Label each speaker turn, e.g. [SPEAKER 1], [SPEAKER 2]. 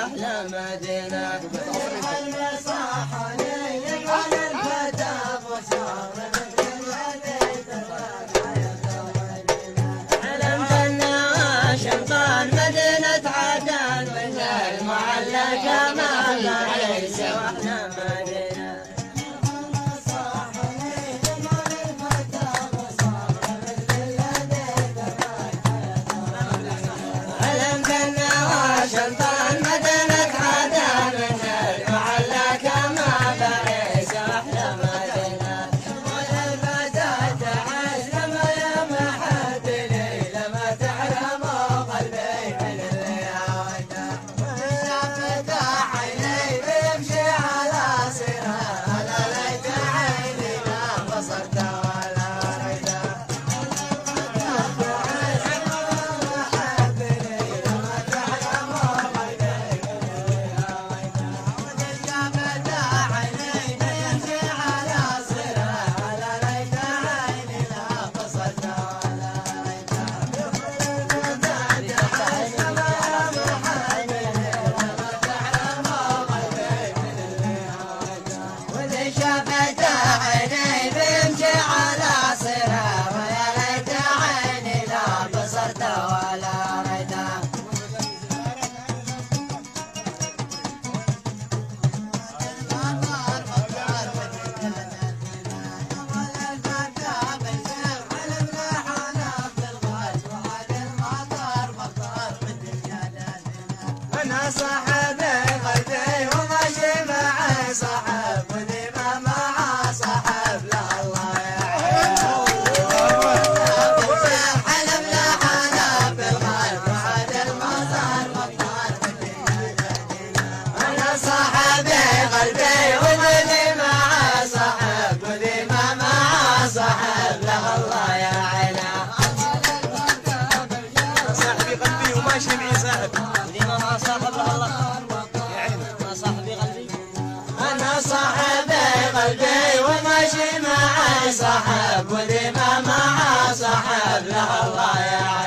[SPEAKER 1] أحلى مدينة المصاحني يجعل الفتى بصار علم فنها شمطان مدينة عدن من المعلقة ما ليس وأحلى مدينة علم فنها شمطان مدينة عدن من المعلقة ما ليس وأحلى مدينة والفتاة تعلم يا محد لي لما تعلم قلبي من الليالي فتح عيني بيمشي على سرها لا ليت عيني لا بصرت ولا ريته محب لي لما تعلم قلبي فتح عيني بيمشي على سرها لا ليت عيني لا بصرت ولا واللي شافت عيني بيمشي على صرها ويا ليت عيني لا بصرت ولا ريته أنا صاحبي قلبي وماشي معي صاحب وديما مع صاحب لا الله يعين حلم لا حلم بالغيب وعد المطر مطر أنا صاحبي قلبي وماشي مع صاحب وديما مع صاحب لا الله يعين
[SPEAKER 2] صاحبي قلبي وماشي معي صاحب
[SPEAKER 1] ديما مع صاحب الله ما صاحبي قلبي أنا صاحبي قلبي وماشي معي صاحب وديما مع صاحب له الله يعين